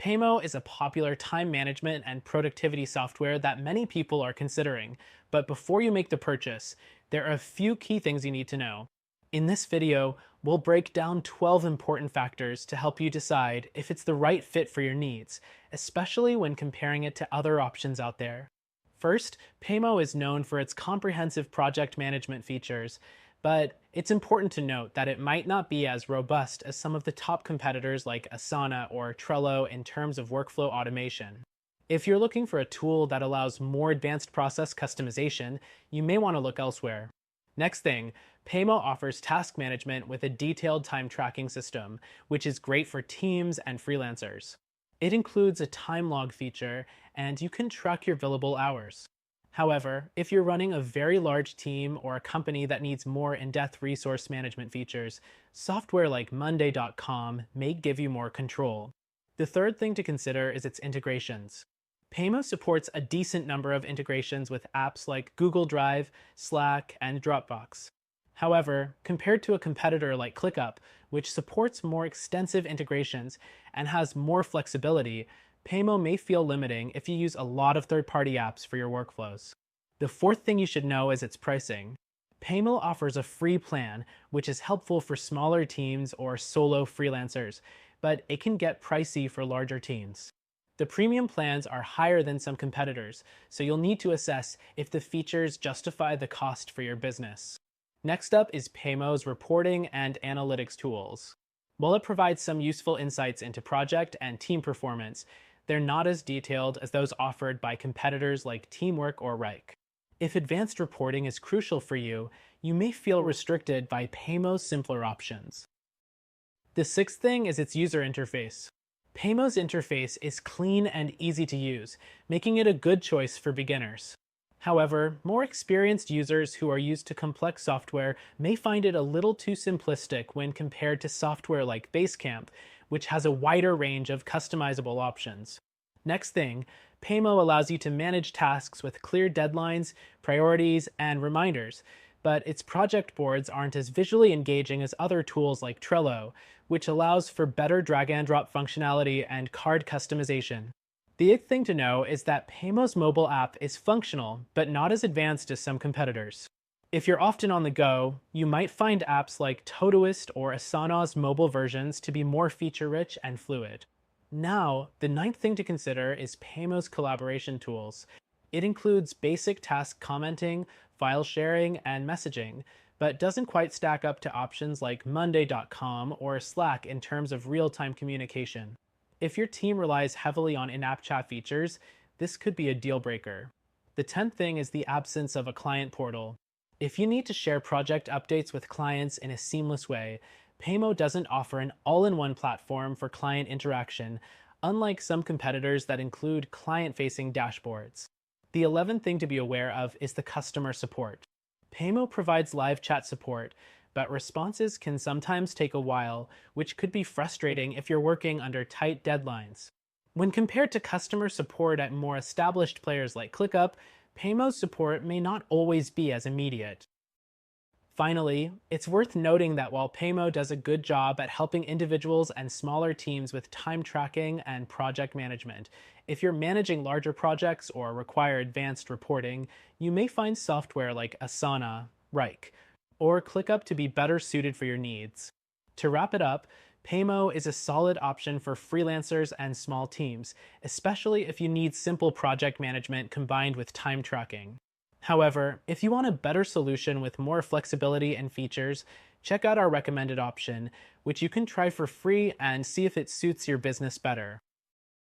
Paymo is a popular time management and productivity software that many people are considering. But before you make the purchase, there are a few key things you need to know. In this video, we'll break down 12 important factors to help you decide if it's the right fit for your needs, especially when comparing it to other options out there. First, Paymo is known for its comprehensive project management features, but it's important to note that it might not be as robust as some of the top competitors like Asana or Trello in terms of workflow automation. If you're looking for a tool that allows more advanced process customization, you may want to look elsewhere. Next thing, Paymo offers task management with a detailed time tracking system, which is great for teams and freelancers. It includes a time log feature, and you can track your billable hours. However, if you're running a very large team or a company that needs more in-depth resource management features, software like Monday.com may give you more control. The third thing to consider is its integrations. Paymo supports a decent number of integrations with apps like Google Drive, Slack, and Dropbox. However, compared to a competitor like ClickUp, which supports more extensive integrations and has more flexibility, Paymo may feel limiting if you use a lot of third-party apps for your workflows. The fourth thing you should know is its pricing. Paymo offers a free plan, which is helpful for smaller teams or solo freelancers, but it can get pricey for larger teams. The premium plans are higher than some competitors, so you'll need to assess if the features justify the cost for your business. Next up is Paymo's reporting and analytics tools. While it provides some useful insights into project and team performance, they're not as detailed as those offered by competitors like Teamwork or Rike. If advanced reporting is crucial for you, you may feel restricted by Paymo's simpler options. The sixth thing is its user interface. Paymo's interface is clean and easy to use, making it a good choice for beginners. However, more experienced users who are used to complex software may find it a little too simplistic when compared to software like Basecamp, which has a wider range of customizable options. Next thing, Paymo allows you to manage tasks with clear deadlines, priorities, and reminders, but its project boards aren't as visually engaging as other tools like Trello, which allows for better drag-and-drop functionality and card customization. The thing to know is that Paymo's mobile app is functional, but not as advanced as some competitors. If you're often on the go, you might find apps like Todoist or Asana's mobile versions to be more feature-rich and fluid. Now, the ninth thing to consider is Paymo's collaboration tools. It includes basic task commenting, file sharing, and messaging, but doesn't quite stack up to options like Monday.com or Slack in terms of real-time communication. If your team relies heavily on in-app chat features, this could be a deal breaker. The 10th thing is the absence of a client portal. If you need to share project updates with clients in a seamless way, Paymo doesn't offer an all-in-one platform for client interaction, unlike some competitors that include client-facing dashboards. The 11th thing to be aware of is the customer support. Paymo provides live chat support, but responses can sometimes take a while, which could be frustrating if you're working under tight deadlines. When compared to customer support at more established players like ClickUp, Paymo's support may not always be as immediate. Finally, it's worth noting that while Paymo does a good job at helping individuals and smaller teams with time tracking and project management, if you're managing larger projects or require advanced reporting, you may find software like Asana, Rike, or ClickUp to be better suited for your needs. To wrap it up, Paymo is a solid option for freelancers and small teams, especially if you need simple project management combined with time tracking. However, if you want a better solution with more flexibility and features, check out our recommended option, which you can try for free and see if it suits your business better.